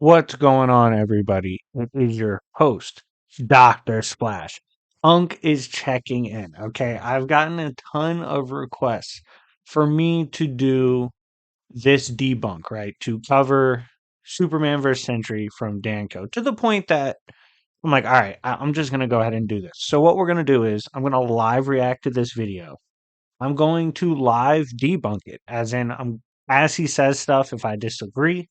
What's going on, everybody? It is your host, Dr. Splash. Unk is checking in, okay? I've gotten a ton of requests for me to do this debunk, right? To cover Superman vs. Sentry from Danko to the point that I'm like, all right, I'm just going to go ahead and do this. So, what we're going to do is I'm going to live react to this video. I'm going to live debunk it, as in, as he says stuff, if I disagree,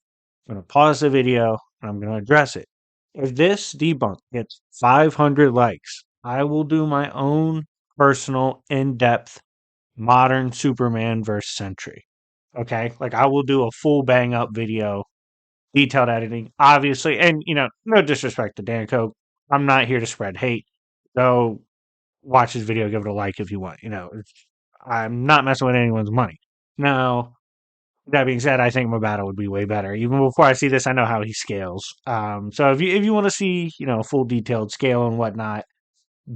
I'm going to pause the video and I'm going to address it. If this debunk gets 500 likes, I will do my own personal, in depth, modern Superman versus Sentry. Okay? Like, I will do a full bang up video, detailed editing, obviously. And, no disrespect to Danco. I'm not here to spread hate. Go watch his video, give it a like if you want. I'm not messing with anyone's money. Now, that being said, I think my battle would be way better. Even before I see this, I know how he scales. So if you want to see, full detailed scale and whatnot,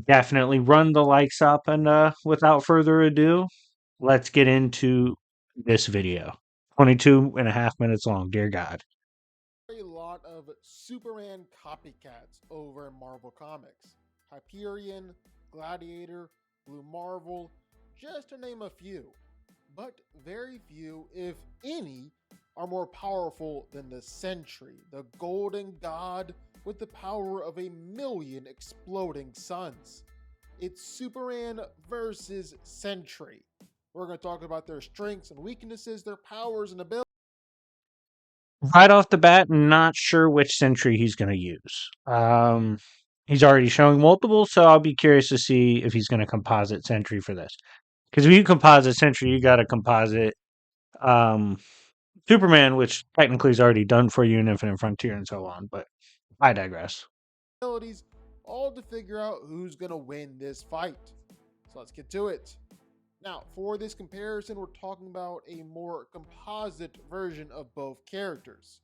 definitely run the likes up. And without further ado, let's get into this video. 22 and a half minutes long. Dear God. A lot of Superman copycats over in Marvel Comics. Hyperion, Gladiator, Blue Marvel, just to name a few. But very few, if any, are more powerful than the Sentry, the golden god with the power of 1,000,000 exploding suns. It's Superman versus Sentry. We're going to talk about their strengths and weaknesses, their powers and abilities. Right off the bat, not sure which Sentry he's going to use. He's already showing multiple, so I'll be curious to see if he's going to composite Sentry for this. Because if you composite Sentry, you got to composite um, Superman, which technically is already done for you in Infinite Frontier and so on. But I digress. Abilities, all to figure out who's going to win this fight. So let's get to it. Now, for this comparison, we're talking about a more composite version of both characters.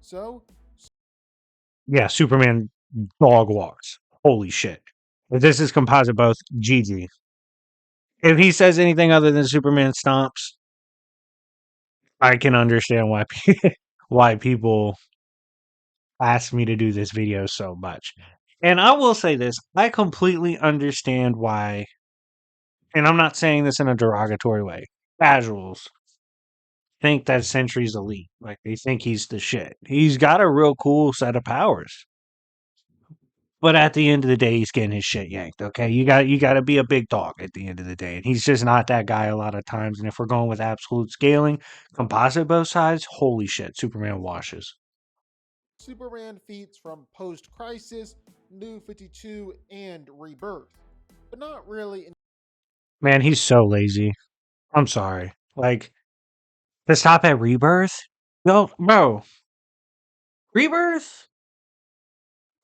So, Yeah, Superman dog walks. Holy shit. If this is composite both, GG. If he says anything other than Superman stomps, I can understand why why people ask me to do this video so much. And I will say this, I completely understand why, and I'm not saying this in a derogatory way. Casuals think that Sentry's elite. Like they think he's the shit. He's got a real cool set of powers. But at the end of the day, he's getting his shit yanked. Okay, you got to be a big dog at the end of the day, and he's just not that guy a lot of times. And if we're going with absolute scaling, composite both sides, holy shit, Superman washes. Superman feats from Post Crisis, New 52, and Rebirth. But not really. Man, he's so lazy. I'm sorry. Like to stop at Rebirth? No, bro. Rebirth?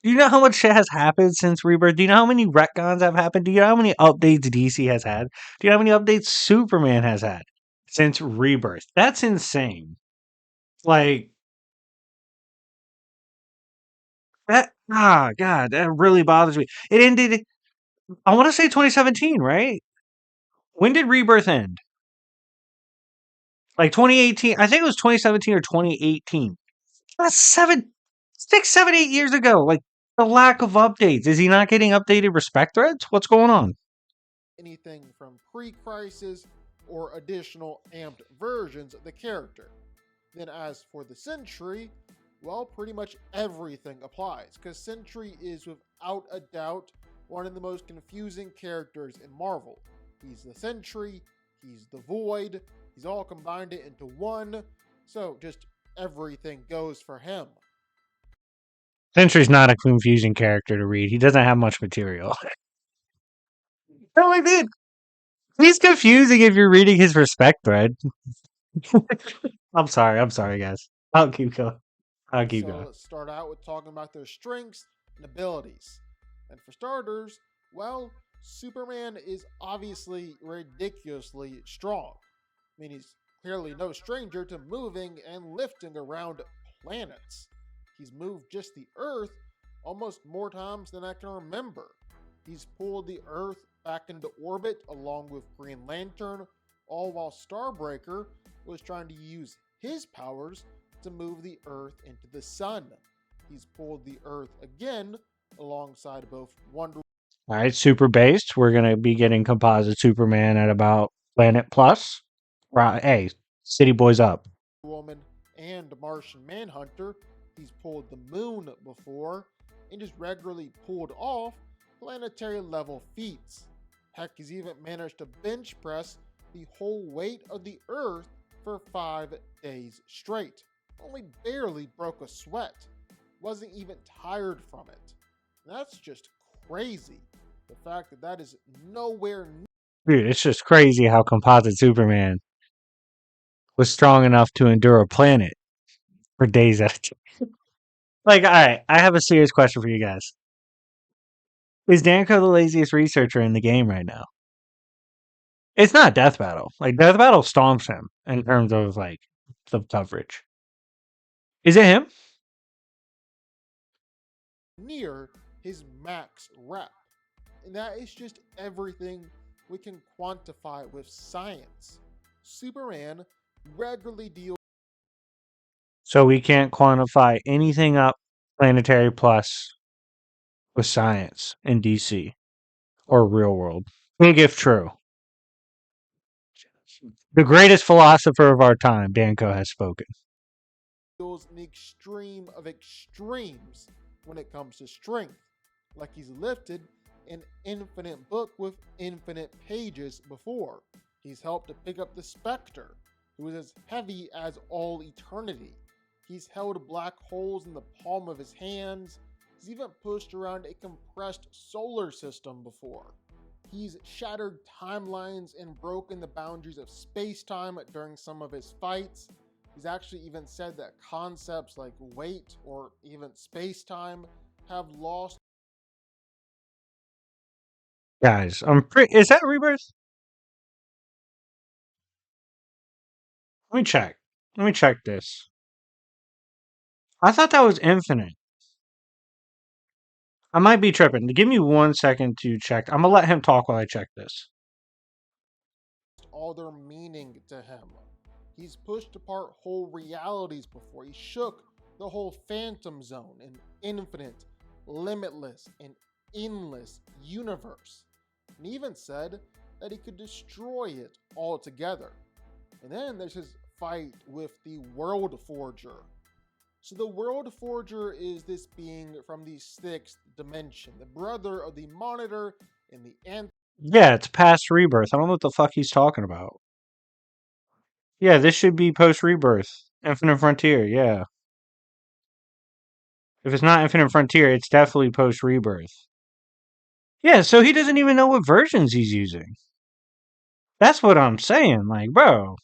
Do you know how much shit has happened since Rebirth? Do you know how many retcons have happened? Do you know how many updates DC has had? Do you know how many updates Superman has had since Rebirth? That's insane. Like that. Ah, God, that really bothers me. It ended. I want to say 2017, right? When did Rebirth end? Like 2018. I think it was 2017 or 2018. That's 8 years ago. Like the lack of updates. Is he not getting updated respect threads? What's going on? Anything from pre-crisis or additional amped versions of the character. Then as for the Sentry, well, pretty much everything applies, because Sentry is without a doubt one of the most confusing characters in Marvel. He's the Sentry, he's the Void, he's all combined it into one, so just everything goes for him. Sentry's not a confusing character to read. He doesn't have much material. No, like that. He's confusing if you're reading his respect thread. I'm sorry, guys. I'll keep going. I'll keep So going. let's start out with talking about their strengths and abilities. And for starters, well, Superman is obviously ridiculously strong. I mean, he's clearly no stranger to moving and lifting around planets. He's moved just the Earth almost more times than I can remember. He's pulled the Earth back into orbit along with Green Lantern, all while Starbreaker was trying to use his powers to move the Earth into the sun. He's pulled the Earth again alongside both Wonder All right, super based. We're gonna be getting composite Superman at about Planet Plus. Right, hey, City Boys up. Woman and Martian Manhunter. He's pulled the moon before and just regularly pulled off planetary level feats. Heck, he's even managed to bench press the whole weight of the Earth for 5 days straight. Only barely broke a sweat. Wasn't even tired from it. That's just crazy. The fact that that is nowhere Dude, it's just crazy how composite Superman was strong enough to endure a planet for days at a time. Like, all right, I have a serious question for you guys. Is Danko the laziest researcher in the game right now? It's not Death Battle. Like, Death Battle stomps him in terms of, like, the coverage. Is it him? near his max rep. And that is just everything we can quantify with science. Superman regularly deals So we can't quantify anything up Planetary Plus with science in DC or real world. Big if true. The greatest philosopher of our time, Danko, has spoken. in the extreme of extremes when it comes to strength. Like he's lifted an infinite book with infinite pages before. He's helped to pick up the Spectre, who is as heavy as all eternity. He's held black holes in the palm of his hands. He's even pushed around a compressed solar system before. He's shattered timelines and broken the boundaries of space-time during some of his fights. He's actually even said that concepts like weight or even space-time have lost. Guys, I'm pretty. Is that Rebirth? Let me check. Let me check this. I thought that was Infinite. I might be tripping. Give me 1 second to check. I'm gonna let him talk while I check this. All their meaning to him. He's pushed apart whole realities before. He shook the whole Phantom Zone, an infinite, limitless, and endless universe. And even said that he could destroy it altogether. And then there's his fight with the World Forger. So the World Forger is this being from the 6th dimension, the brother of the Monitor and the Yeah, it's past Rebirth. I don't know what the fuck he's talking about. Yeah, this should be post Rebirth. Infinite Frontier, yeah. If it's not Infinite Frontier, it's definitely post Rebirth. Yeah, so he doesn't even know what versions he's using. That's what I'm saying. Like, bro.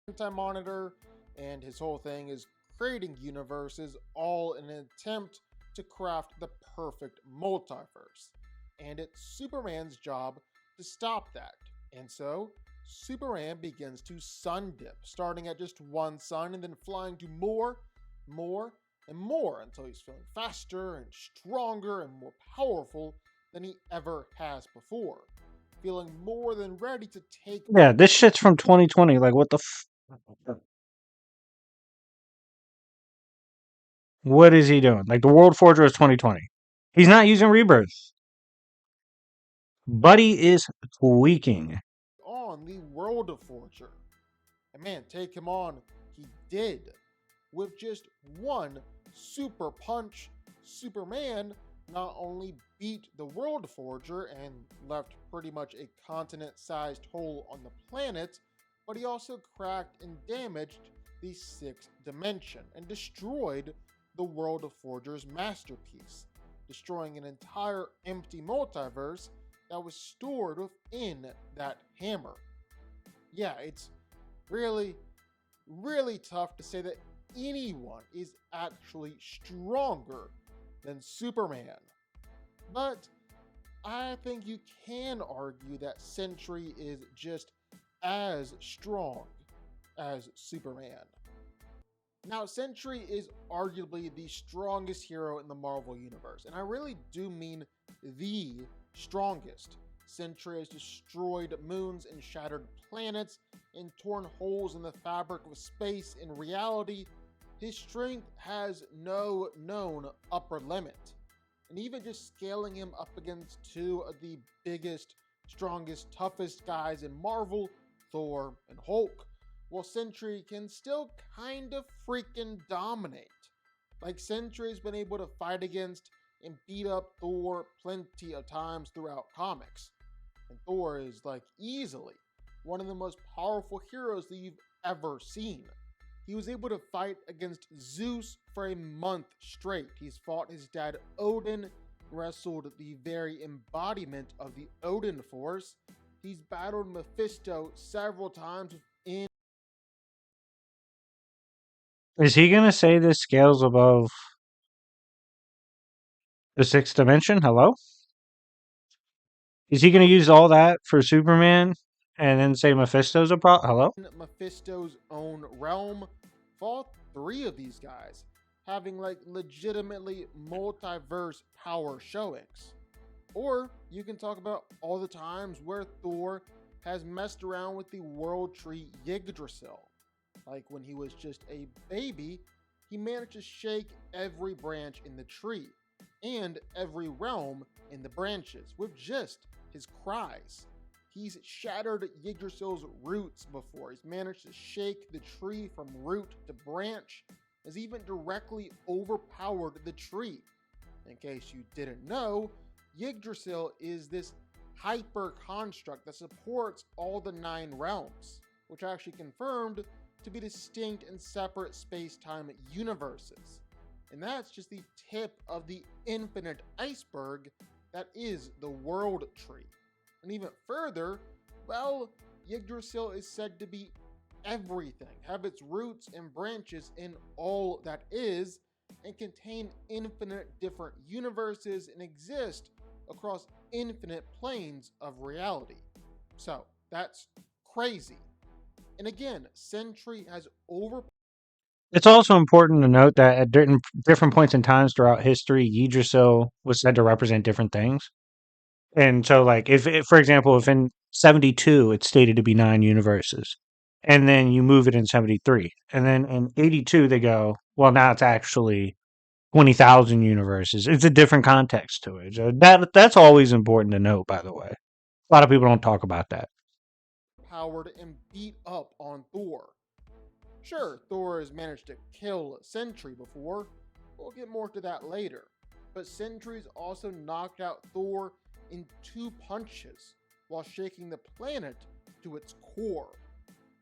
Anti-Monitor, and his whole thing is creating universes all in an attempt to craft the perfect multiverse. And it's Superman's job to stop that. And so, Superman begins to sun dip, starting at just one sun and then flying to more, and more until he's feeling faster and stronger and more powerful than he ever has before. Feeling more than ready to take. Yeah, this shit's from 2020. Like, what the What is he doing? Like, the World Forger is 2020. He's not using Rebirth. Buddy is tweaking. On the World Forger. And man, take him on, he did. With just one super punch, Superman not only beat the World Forger and left pretty much a continent-sized hole on the planet, but he also cracked and damaged the 6th dimension and destroyed the World Forger's masterpiece, destroying an entire empty multiverse that was stored within that hammer. Yeah, it's really, really tough to say that anyone is actually stronger than Superman. But I think you can argue that Sentry is just as strong as Superman. Now, Sentry is arguably the strongest hero in the Marvel Universe, and I really do mean the strongest. Sentry has destroyed moons and shattered planets and torn holes in the fabric of space. In reality, his strength has no known upper limit. And even just scaling him up against two of the biggest, strongest, toughest guys in Marvel, Thor and Hulk, well, Sentry can still kind of freaking dominate. Like, Sentry's been able to fight against and beat up Thor plenty of times throughout comics. And Thor is, like, easily one of the most powerful heroes that you've ever seen. He was able to fight against Zeus for a month straight. He's fought his dad Odin, wrestled the very embodiment of the Odin Force. He's battled Mephisto several times in. Is he gonna say this scales above the sixth dimension? Hello? Is he gonna use all that for Superman and then say Mephisto's a hello? Mephisto's own realm, fought three of these guys, having like legitimately multiverse power showings. Or you can talk about all the times where Thor has messed around with the world tree Yggdrasil. Like when he was just a baby, he managed to shake every branch in the tree and every realm in the branches with just his cries. He's shattered Yggdrasil's roots before. He's managed to shake the tree from root to branch. Has even directly overpowered the tree. In case you didn't know, Yggdrasil is this hyper construct that supports all the 9 realms, which are actually confirmed to be distinct and separate space-time universes. And that's just the tip of the infinite iceberg that is the world tree. And even further, well, Yggdrasil is said to be everything, have its roots and branches in all that is, and contain infinite different universes and exist across infinite planes of reality. So, that's crazy. And again, Sentry has over. It's also important to note that at different points in times throughout history, Yggdrasil was said to represent different things. And so, like, if for example, if in 72 it's stated to be 9 universes, and then you move it in 73, and then in 82 they go, well, now it's actually 20,000 universes. It's a different context to it. So that's always important to note, by the way. A lot of people don't talk about that. Powered and beat up on Thor. Sure, Thor has managed to kill Sentry before. We'll get more to that later. But Sentry's also knocked out Thor in 2 punches while shaking the planet to its core.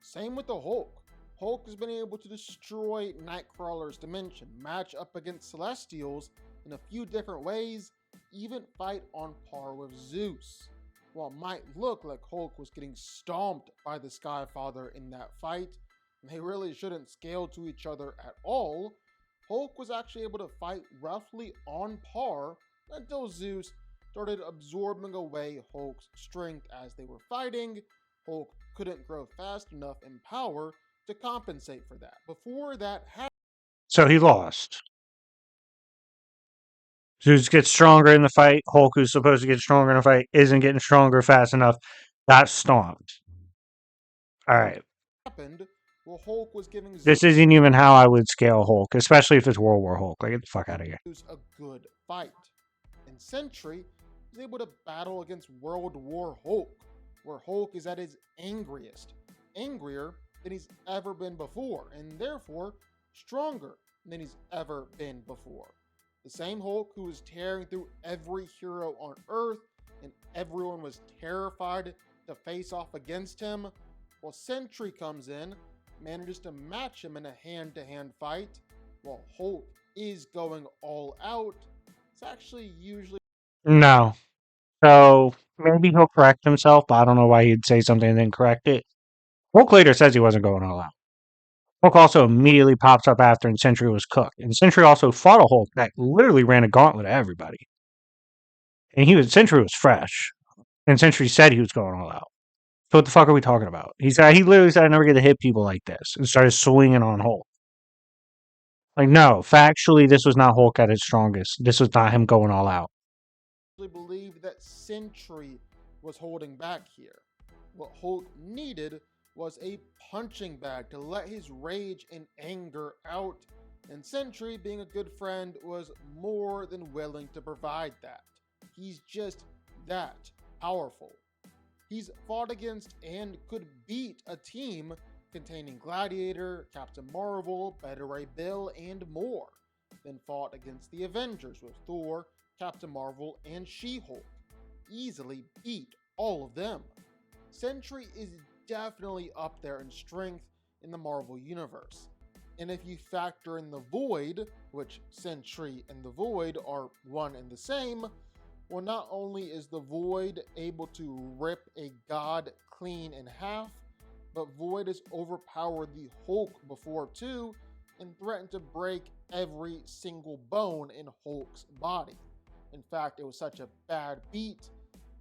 Same with the Hulk. Hulk has been able to destroy Nightcrawler's dimension, match up against Celestials in a few different ways, even fight on par with Zeus. While it might look like Hulk was getting stomped by the Skyfather in that fight, and they really shouldn't scale to each other at all, Hulk was actually able to fight roughly on par until Zeus started absorbing away Hulk's strength as they were fighting. Hulk couldn't grow fast enough in power to compensate for that. Before that happened, So he lost. Zeus gets stronger in the fight. Hulk, who's supposed to get stronger in the fight, isn't getting stronger fast enough. Got stomped. All right. well, Hulk was giving This Zeus isn't even how I would scale Hulk, especially if it's World War Hulk. Like, get the fuck out of here. a good fight. And Sentry was able to battle against World War Hulk, where Hulk is at his angriest, angrier than he's ever been before, and therefore stronger than he's ever been before. The same Hulk who was tearing through every hero on Earth, and everyone was terrified to face off against him. Well, Sentry comes in, manages to match him in a hand-to-hand fight, while Hulk is going all out. It's actually usually No. So maybe he'll correct himself, but I don't know why he'd say something and then correct it. Hulk later says he wasn't going all out. Hulk also immediately pops up after, and Sentry was cooked. And Sentry also fought a Hulk that literally ran a gauntlet at everybody. And Sentry was fresh, and Sentry said he was going all out. So what the fuck are we talking about? He literally said I never get to hit people like this, and started swinging on Hulk. Like, no, factually, this was not Hulk at his strongest. This was not him going all out. believe that Sentry was holding back here. What Hulk needed was a punching bag to let his rage and anger out, and Sentry, being a good friend, was more than willing to provide that. He's just that powerful. He's fought against and could beat a team containing Gladiator, Captain Marvel, Better Ray Bill, and more, then fought against the Avengers with Thor, Captain Marvel, and She-Hulk. Easily beat all of them. Sentry is definitely up there in strength in the Marvel Universe. And if you factor in the Void, which Sentry and the Void are one and the same, well, not only is the Void able to rip a god clean in half, but Void has overpowered the Hulk before too and threatened to break every single bone in Hulk's body. In fact, it was such a bad beat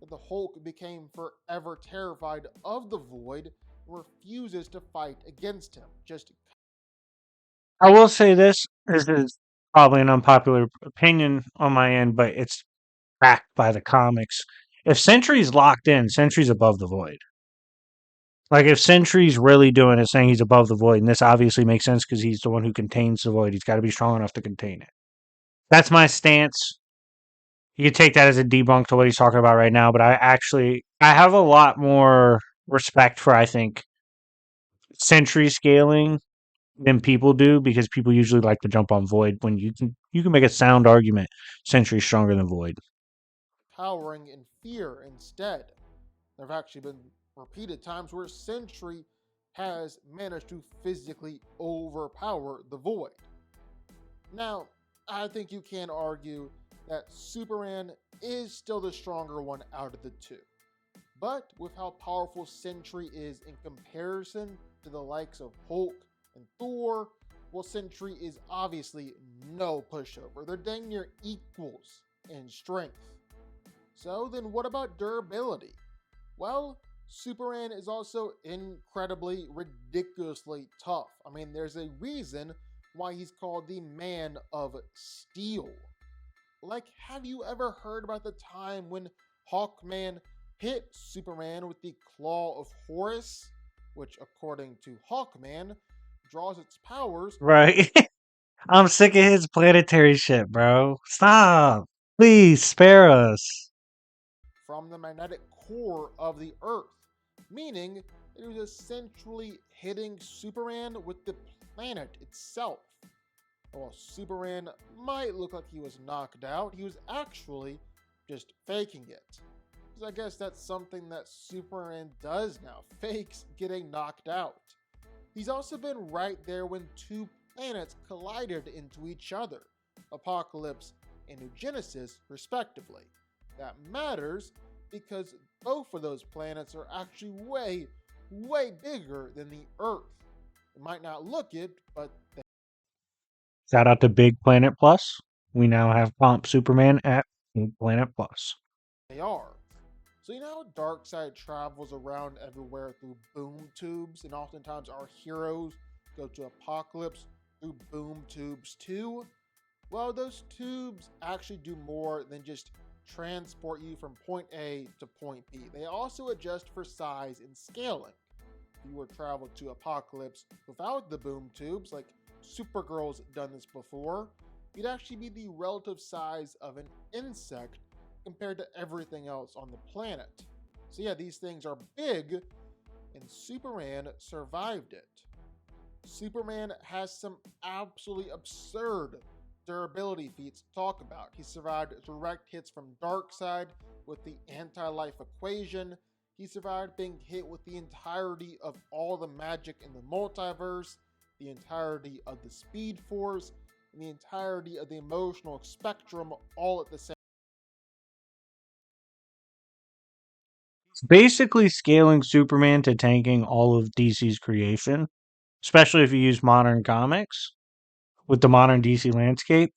that the Hulk became forever terrified of the Void and refuses to fight against him. Just I will say this. This is probably an unpopular opinion on my end, but it's backed by the comics. If Sentry's locked in, Sentry's above the Void. Like, if Sentry's really doing it, saying he's above the Void, and this obviously makes sense because he's the one who contains the Void, he's got to be strong enough to contain it. That's my stance. You could take that as a debunk to what he's talking about right now, but I have a lot more respect for, I think, Sentry scaling than people do, because people usually like to jump on Void when you can make a sound argument Sentry's stronger than Void. cowering in fear instead. There have actually been repeated times where Sentry has managed to physically overpower the Void. Now, I think you can argue that Superman is still the stronger one out of the two. But with how powerful Sentry is in comparison to the likes of Hulk and Thor, well, Sentry is obviously no pushover. They're dang near equals in strength. So then what about durability? Well, Superman is also incredibly, ridiculously tough. I mean, there's a reason why he's called the Man of Steel. Like, have you ever heard about the time when Hawkman hit Superman with the Claw of Horus, which, according to Hawkman, draws its powers Right. I'm sick of his planetary shit, bro. Stop. Please spare us. from the magnetic core of the Earth, meaning that he was essentially hitting Superman with the planet itself. While Superman might look like he was knocked out, he was actually just faking it. Because I guess that's something that Superman does now, fakes getting knocked out. He's also been right there when two planets collided into each other, Apocalypse and New Genesis, respectively. That matters because both of those planets are actually way, way bigger than the Earth. It might not look it, but Shout out to Big Planet Plus. We now have Pomp Superman at Big Planet Plus. they are. So you know how Darkseid travels around everywhere through boom tubes, and oftentimes our heroes go to Apocalypse through boom tubes too? Well, those tubes actually do more than just transport you from point A to point B. They also adjust for size and scaling. If you were to travel to Apocalypse without the boom tubes, like Supergirl's done this before, you'd actually be the relative size of an insect compared to everything else on the planet. So yeah, these things are big, and Superman survived it. Superman has some absolutely absurd durability feats to talk about. He survived direct hits from Darkseid with the anti-life equation. He survived being hit with the entirety of all the magic in the multiverse, the entirety of the Speed Force, and the entirety of the emotional spectrum all at the same. It's basically scaling Superman to tanking all of DC's creation, especially if you use modern comics with the modern DC landscape.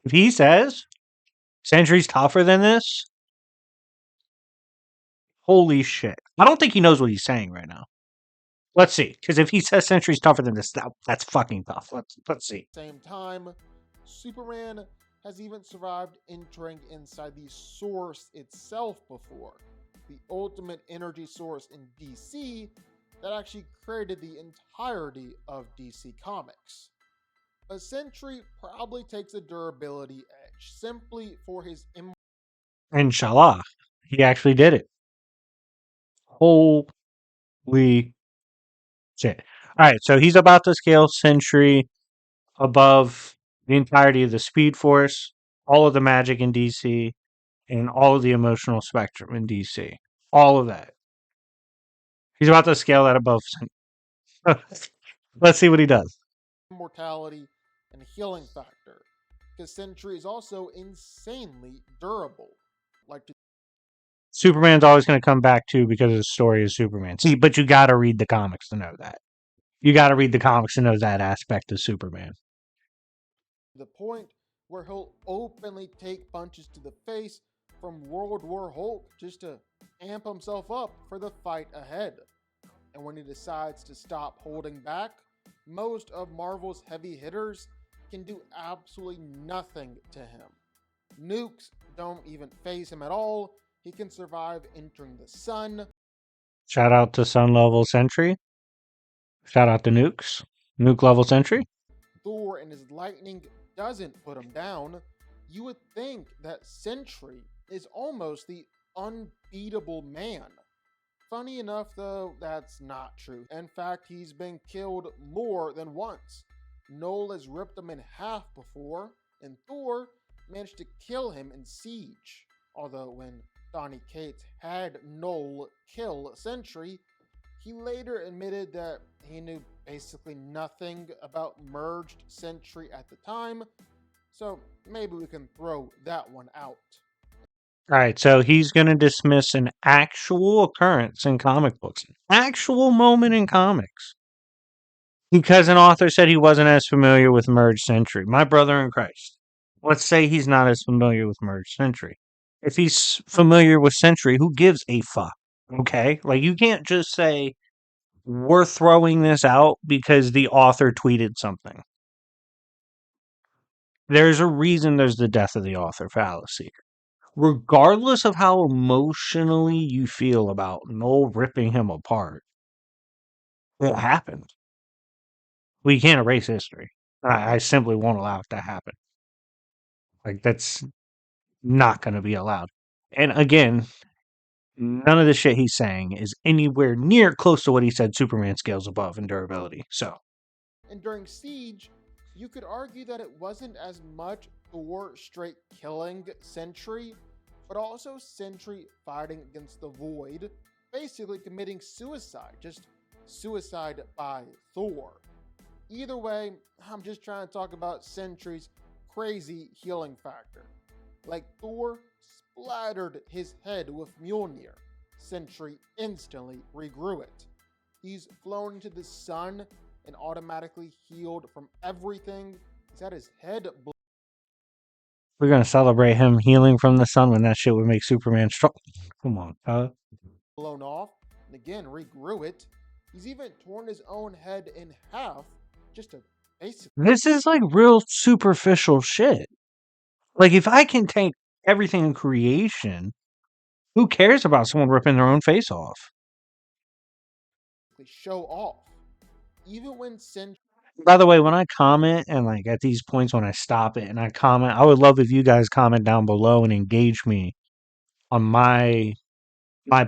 If he says Sentry's tougher than this, holy shit. I don't think he knows what he's saying right now. Let's see, because if he says Sentry's tougher than this, that's fucking tough. Let's see. Same time, Superman has even survived entering inside the source itself before. the ultimate energy source in DC that actually created the entirety of DC Comics. A Sentry probably takes a durability edge simply for his Inshallah. He actually did it. Holy shit. Alright, so he's about to scale Sentry above the entirety of the Speed Force, all of the magic in DC, and all of the emotional spectrum in DC. All of that. He's about to scale that above. Let's see what he does. immortality and healing factor, because Sentry is also insanely durable. Like to Superman's always going to come back to because the story is Superman. See, but you got to read the comics to know that. You got to read the comics to know that aspect of Superman. the point where he'll openly take punches to the face from World War Hulk just to amp himself up for the fight ahead. And when he decides to stop holding back, most of Marvel's heavy hitters can do absolutely nothing to him. Nukes don't even phase him at all. He can survive entering the sun. Shout out to Sun Level Sentry. Shout out to Nukes. Nuke Level Sentry. Thor and his lightning doesn't put him down. You would think that Sentry is almost the unbeatable man. Funny enough, though, that's not true. In fact, he's been killed more than once. Noel has ripped him in half before, and Thor managed to kill him in Siege. Although, when Donny Cates had Noel kill Sentry, he later admitted that he knew basically nothing about merged Sentry at the time, so maybe we can throw that one out. All right, so he's going to dismiss an actual occurrence in comic books, an actual moment in comics, because an author said he wasn't as familiar with Merge Sentry. My brother in Christ. Let's say he's not as familiar with Merge Sentry. If he's familiar with Sentry, who gives a fuck? Okay? Like, you can't just say, we're throwing this out because the author tweeted something. There's a reason there's the death of the author fallacy. Regardless of how emotionally you feel about Noel ripping him apart, it happened. We can't erase history. I simply won't allow it to happen. Like, that's not going to be allowed. And again, none of the shit he's saying is anywhere near close to what he said Superman scales above in durability. So, And during Siege, you could argue that it wasn't as much Thor straight killing Sentry, but also Sentry fighting against the Void, basically committing suicide, just suicide by Thor. Either way, I'm just trying to talk about Sentry's crazy healing factor. Like Thor splattered his head with Mjolnir, Sentry instantly regrew it. He's flown into the sun and automatically healed from everything. He's had his head we're going to celebrate him healing from the sun when that shit would make Superman strong. Come on, blown off, and again regrew it. He's even torn his own head in half just to basically. This is like real superficial shit. Like, if I can take everything in creation, who cares about someone ripping their own face off? Show off. Even when Sentry By the way, when I comment and like at these points when I stop it and I comment, I would love if you guys comment down below and engage me on my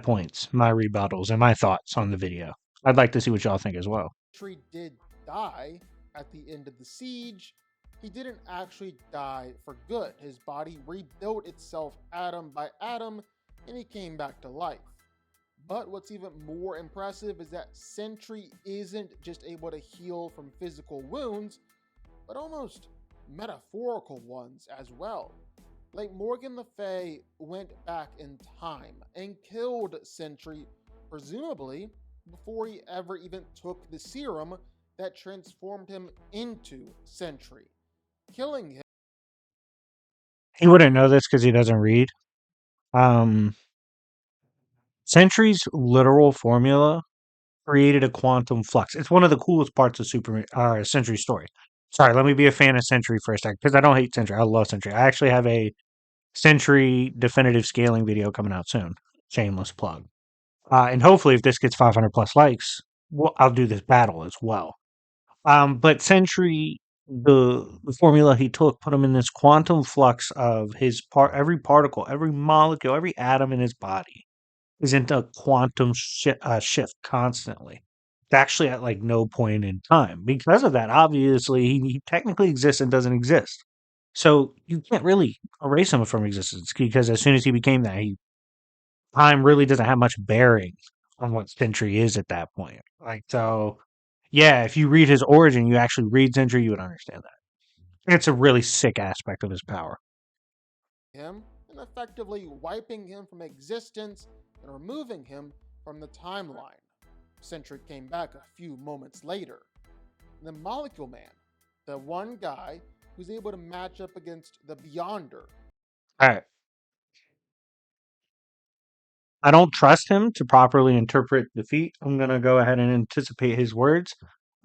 points, my rebuttals, and my thoughts on the video. I'd like to see what y'all think as well. did die at the end of the siege, he didn't actually die for good. His body rebuilt itself atom by atom and he came back to life. But what's even more impressive is that Sentry isn't just able to heal from physical wounds, but almost metaphorical ones as well. Like Morgan Le Fay went back in time and killed Sentry, presumably before he ever even took the serum that transformed him into Sentry, killing him. He wouldn't know this because he doesn't read. Sentry's literal formula created a quantum flux. It's one of the coolest parts of Sentry story. Sorry, let me be a fan of Sentry for a second because I don't hate Sentry. I love Sentry. I actually have a Sentry definitive scaling video coming out soon. Shameless plug. And hopefully, if this gets 500 plus likes, I'll do this battle as well. But Sentry, the formula he took, put him in this quantum flux of every particle, every molecule, every atom in his body is into a quantum shift constantly. It's actually at like no point in time. Because of that, obviously, he technically exists and doesn't exist. So you can't really erase him from existence because as soon as he became that, time really doesn't have much bearing on what Sentry is at that point. Like, so, yeah, if you read his origin, you actually read Sentry, you would understand that. It's a really sick aspect of his power. him and effectively wiping him from existence and removing him from the timeline. Sentry came back a few moments later. The Molecule Man, the one guy who's able to match up against the Beyonder. All right. I don't trust him to properly interpret defeat. I'm going to go ahead and anticipate his words.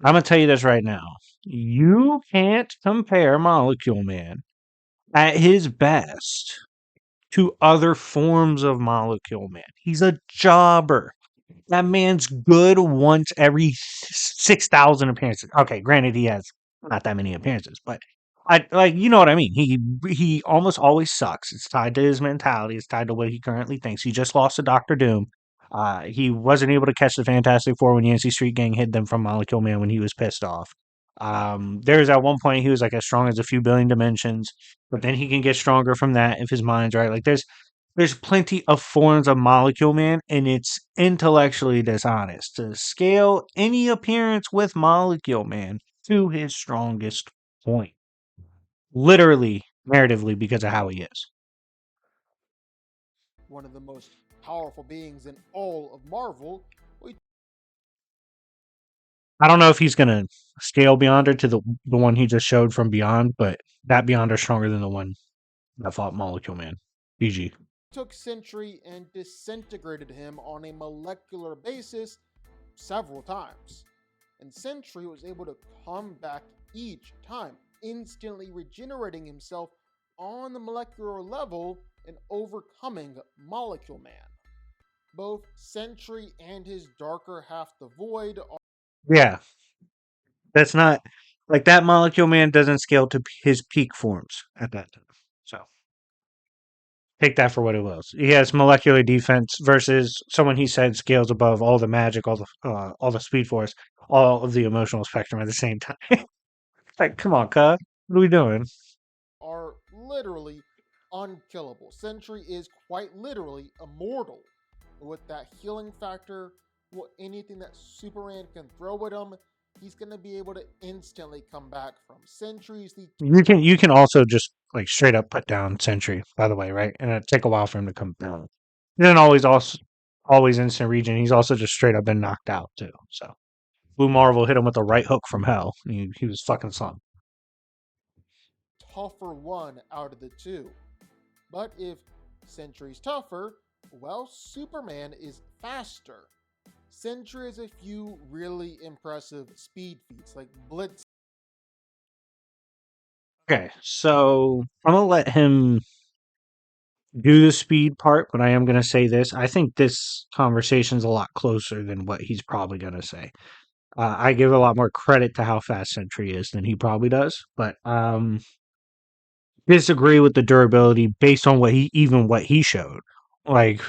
I'm going to tell you this right now. You can't compare Molecule Man at his best to other forms of Molecule Man. He's a jobber. That man's good once every 6,000 appearances. Okay, granted, he has not that many appearances, but you know what I mean. He almost always sucks. It's tied to his mentality. It's tied to what he currently thinks. He just lost to Doctor Doom. He wasn't able to catch the Fantastic Four when Yancey Street Gang hid them from Molecule Man when he was pissed off. There's at one point he was like as strong as a few billion dimensions, but then he can get stronger from that if his mind's right. Like there's plenty of forms of Molecule Man, and it's intellectually dishonest to scale any appearance with Molecule Man to his strongest point. Literally, narratively, because of how he is. One of the most powerful beings in all of Marvel. We I don't know if he's gonna scale Beyonder to the one he just showed from Beyond, but that Beyonder's stronger than the one that fought Molecule Man. BG. took Sentry and disintegrated him on a molecular basis several times. And Sentry was able to come back each time, instantly regenerating himself on the molecular level and overcoming Molecule Man. Both Sentry and his darker half, the Void, are Yeah, that's not like that Molecule Man doesn't scale to his peak forms at that time. So take that for what it was. He has molecular defense versus someone he said scales above all the magic, all the speed force, all of the emotional spectrum at the same time. Like, come on, cuz. What are we doing? are literally unkillable. Sentry is quite literally immortal. With that healing factor, anything that Superman can throw at him, he's going to be able to instantly come back from. Sentry's the You can also just like straight up put down Sentry, by the way, right? And it take a while for him to come down. He doesn't always instant regen. He's also just straight up been knocked out too. So Blue Marvel hit him with a right hook from hell. He was fucking slumped. tougher one out of the two. But if Sentry's tougher, well, Superman is faster. Sentry has a few really impressive speed feats like Blitz. Okay, so I'm gonna let him do the speed part, but I am gonna say this. I think this conversation's a lot closer than what he's probably gonna say. I give a lot more credit to how fast Sentry is than he probably does, but disagree with the durability based on what he showed. Like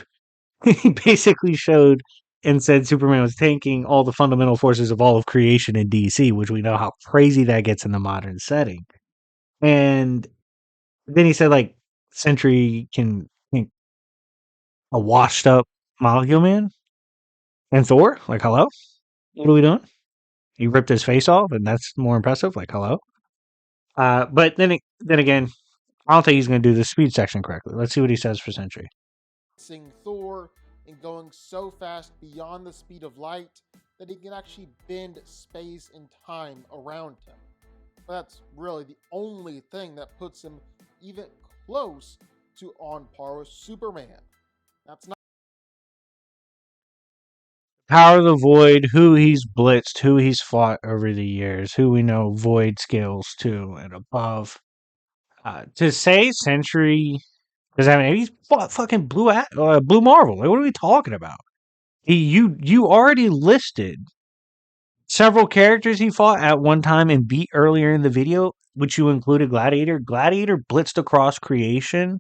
he basically showed and said Superman was tanking all the fundamental forces of all of creation in DC, which we know how crazy that gets in the modern setting. And then he said like Sentry can a washed up Molecule Man and Thor. Like, hello, what are we doing? He ripped his face off, and that's more impressive. Like, hello. But then again, I don't think he's going to do the speed section correctly. Let's see what he says for Sentry. Seeing Thor and going so fast beyond the speed of light that he can actually bend space and time around him. But that's really the only thing that puts him even close to on par with Superman. That's not Power of the Void, who he's blitzed, who he's fought over the years, who we know Void scales to and above. To say Sentry Because I mean, he's fucking Blue Marvel. Like, what are we talking about? You already listed several characters he fought at one time and beat earlier in the video, which you included Gladiator. Gladiator blitzed across creation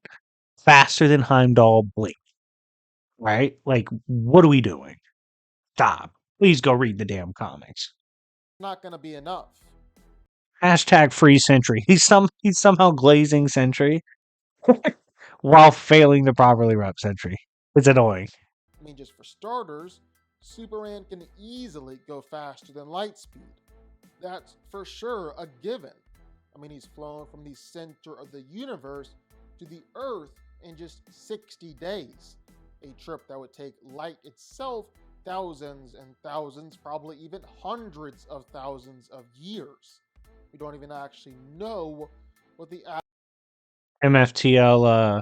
faster than Heimdall blinked. Right? Like, what are we doing? Stop. Please go read the damn comics. Not going to be enough. Hashtag free Sentry. He's somehow glazing Sentry while failing to properly rep Sentry. It's annoying. I mean, just for starters, Superman can easily go faster than light speed. That's for sure a given. I mean, he's flown from the center of the universe to the Earth in just 60 days. A trip that would take light itself thousands and thousands, probably even hundreds of thousands of years. We don't even actually know what the MFTL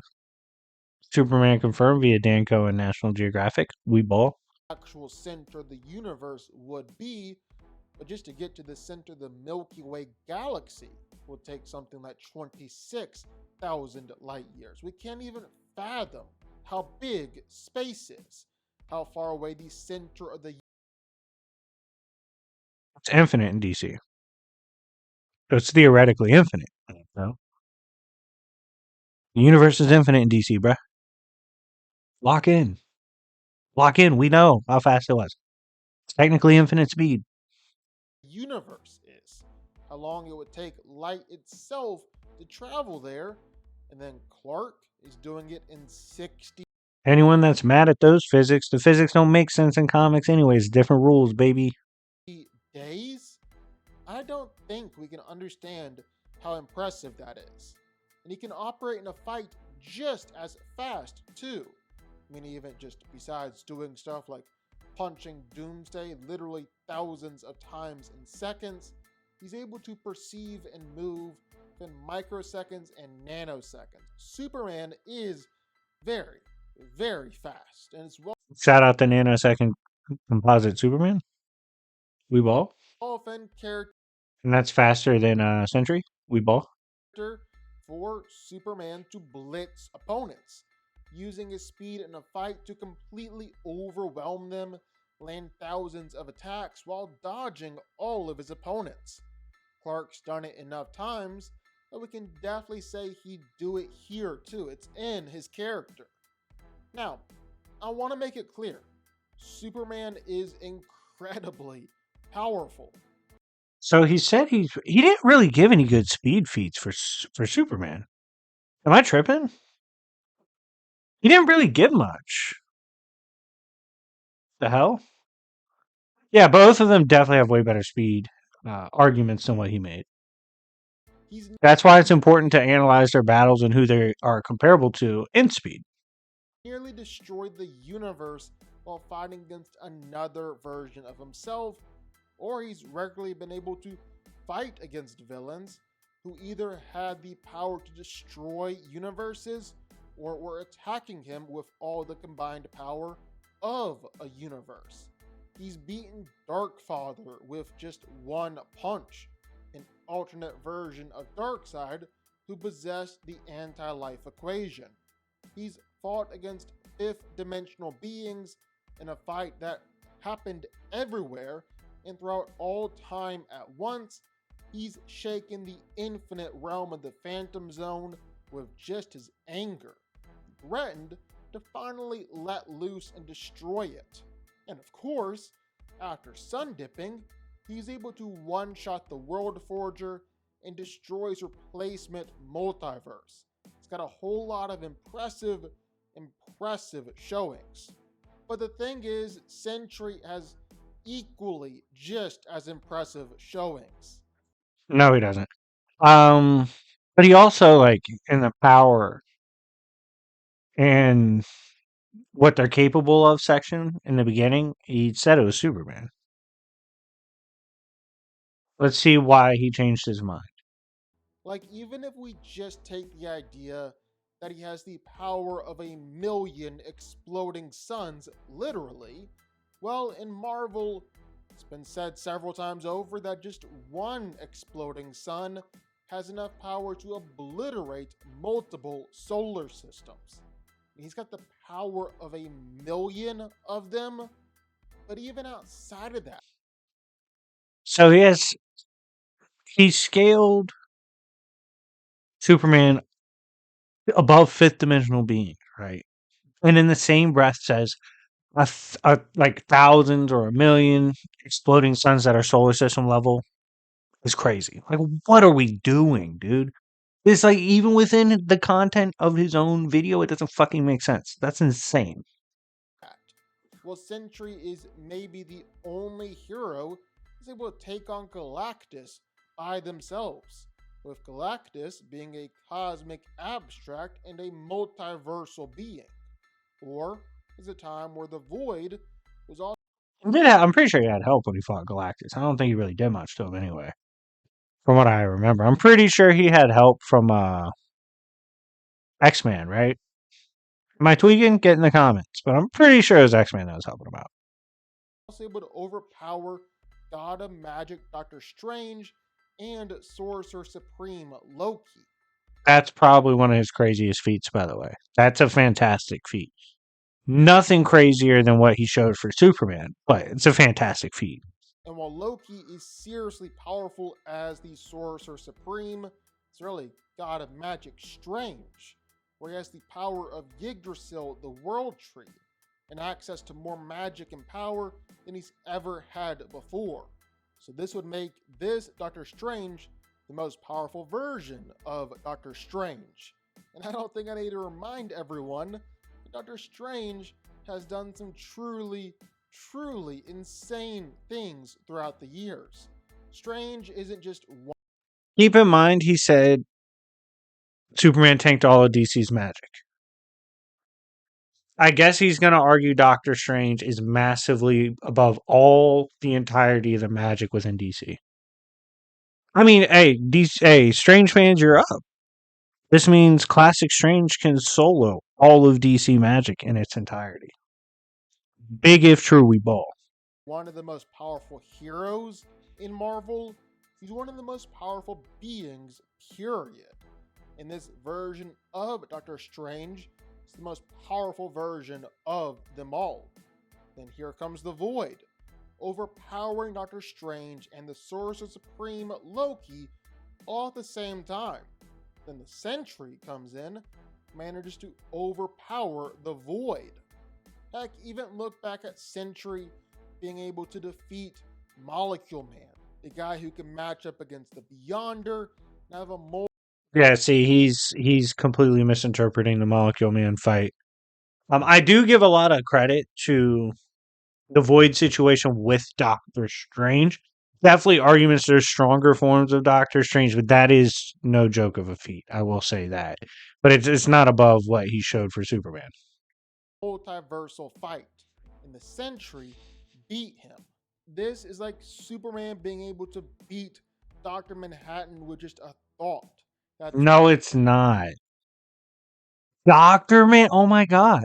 Superman confirmed via Danco and National Geographic. We ball. actual center of the universe would be, but just to get to the center of the Milky Way galaxy will take something like 26,000 light years. We can't even fathom how big space is, how far away the center of the It's infinite in DC. So it's theoretically infinite. No? The universe is infinite in DC, bruh. Lock in. Lock in. We know how fast it was. It's technically infinite speed. universe is, how long it would take light itself to travel there, and then Clark is doing it in 60 Anyone that's mad at those physics, the physics don't make sense in comics anyways. Different rules, baby. days. I don't think we can understand how impressive that is. And he can operate in a fight just as fast, too. I mean, even just besides doing stuff like punching Doomsday literally thousands of times in seconds, he's able to perceive and move in microseconds and nanoseconds. Superman is very, very fast, and it's well Shout out the nanosecond composite Superman. We ball. often character And that's faster than Sentry. We ball. for Superman to blitz opponents, using his speed in a fight to completely overwhelm them, land thousands of attacks while dodging all of his opponents. Clark's done it enough times that we can definitely say he'd do it here too. It's in his character. Now, I want to make it clear Superman is incredibly powerful. So he said he didn't really give any good speed feats for Superman. Am I tripping? He didn't really give much. The hell? Yeah, both of them definitely have way better speed arguments than what he made. He's That's why it's important to analyze their battles and who they are comparable to in speed. nearly destroyed the universe while fighting against another version of himself, or he's regularly been able to fight against villains who either had the power to destroy universes or were attacking him with all the combined power of a universe. He's beaten Darkfather with just one punch, an alternate version of Darkseid who possessed the anti life equation. He's fought against fifth dimensional beings in a fight that happened everywhere and throughout all time at once. He's shaken the infinite realm of the Phantom Zone with just his anger, threatened to finally let loose and destroy it. And of course, after sun dipping, he's able to one-shot the World Forger and destroy his replacement multiverse. It's got a whole lot of impressive showings. But the thing is, Sentry has equally just as impressive showings. No, he doesn't. But he also like in the power and what they're capable of section in the beginning, he said it was Superman. Let's see why he changed his mind. Like, even if we just take the idea that he has the power of a million exploding suns, literally, well, in Marvel, it's been said several times over that just one exploding sun has enough power to obliterate multiple solar systems. He's got the power of 1,000,000 of them, but even outside of that, So he scaled Superman above fifth dimensional being, right? And in the same breath says like thousands or 1,000,000 exploding suns that are solar system level is crazy. Like, what are we doing, dude? It's like even within the content of his own video, it doesn't fucking make sense. That's insane. well, Sentry is maybe the only hero who's able to take on Galactus by themselves, with Galactus being a cosmic abstract and a multiversal being. Or is a time where the Void was also I'm pretty sure he had help when he fought Galactus. I don't think he really did much to him anyway, from what I remember. I'm pretty sure he had help from X-Man, right? Am I tweaking? Get in the comments. But I'm pretty sure it was X-Man that was helping him out. able to overpower God of Magic Doctor Strange and Sorcerer Supreme Loki. That's probably one of his craziest feats, by the way. That's a fantastic feat. Nothing crazier than what he showed for Superman, but it's a fantastic feat. And while Loki is seriously powerful as the Sorcerer Supreme, it's really God of Magic Strange, where he has the power of Yggdrasil, the World Tree, and access to more magic and power than he's ever had before. So this would make this Doctor Strange the most powerful version of Doctor Strange. And I don't think I need to remind everyone that Doctor Strange has done some truly insane things throughout the years. Strange isn't just one. Keep in mind, he said Superman tanked all of DC's magic. I guess he's going to argue Doctor Strange is massively above all the entirety of the magic within DC. I mean, hey, Strange fans, you're up. This means Classic Strange can solo all of DC magic in its entirety. Big if true, we ball. One of the most powerful heroes in Marvel. He's one of the most powerful beings, period. In this version of Doctor Strange, it's the most powerful version of them all. Then here comes the Void, overpowering Doctor Strange and the Sorcerer Supreme Loki all at the same time. Then the Sentry comes in, manages to overpower the Void. Heck, even look back at Sentry being able to defeat Molecule Man, the guy who can match up against the Beyonder and have a Yeah, see, he's completely misinterpreting the Molecule Man fight. I do give a lot of credit to the Void situation with Doctor Strange. Definitely arguments there's stronger forms of Doctor Strange, but that is no joke of a feat. I will say that. But it's not above what he showed for Superman. multiversal fight, and the Sentry beat him. This is like Superman being able to beat Dr. Manhattan with just a thought. That's No, it's not. Doctor Man, oh my god.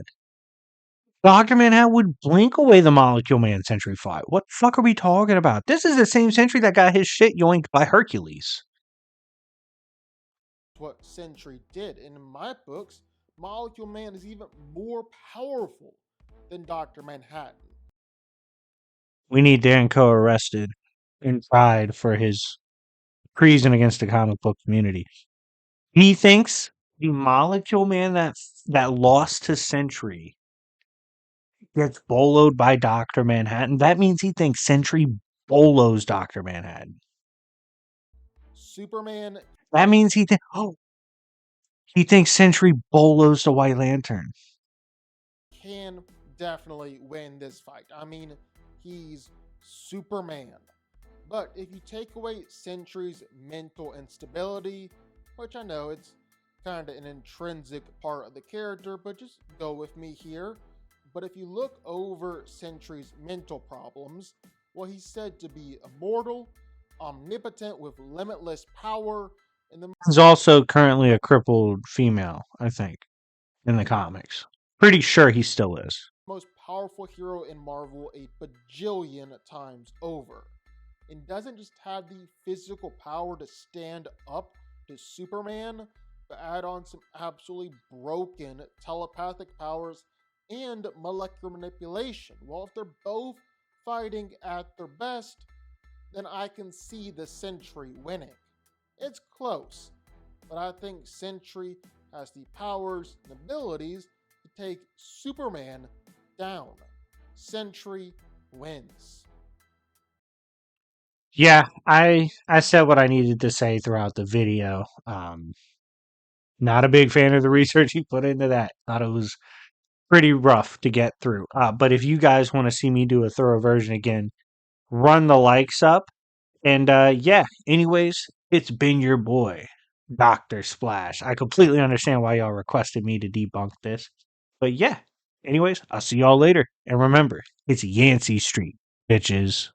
Dr. Manhattan would blink away the Molecule Man Sentry fight. What the fuck are we talking about? This is the same Sentry that got his shit yoinked by Hercules. what Sentry did. And in my books, Molecule Man is even more powerful than Dr. Manhattan. We need Danko arrested and tried for his treason against the comic book community. He thinks the Molecule Man that lost to Sentry gets boloed by Dr. Manhattan. That means he thinks Sentry bolos Dr. Manhattan. Superman That means he thinks Sentry bolos the White Lantern. can definitely win this fight. I mean, he's Superman. But if you take away Sentry's mental instability, which I know it's kind of an intrinsic part of the character, but just go with me here. But if you look over Sentry's mental problems, well, he's said to be immortal, omnipotent with limitless power, and the He's also currently a crippled female, I think, in the comics. Pretty sure he still is. most powerful hero in Marvel a bajillion times over. And doesn't just have the physical power to stand up to Superman, but add on some absolutely broken telepathic powers and molecular manipulation. Well, if they're both fighting at their best, then I can see the Sentry winning. It's close, but I think Sentry has the powers and abilities to take Superman down. Sentry wins. Yeah, I said what I needed to say throughout the video. Not a big fan of the research he put into that. Thought it was pretty rough to get through. But if you guys want to see me do a thorough version again, run the likes up. And yeah, anyways, it's been your boy, Dr. Splash. I completely understand why y'all requested me to debunk this. But yeah, anyways, I'll see y'all later. And remember, it's Yancey Street, bitches.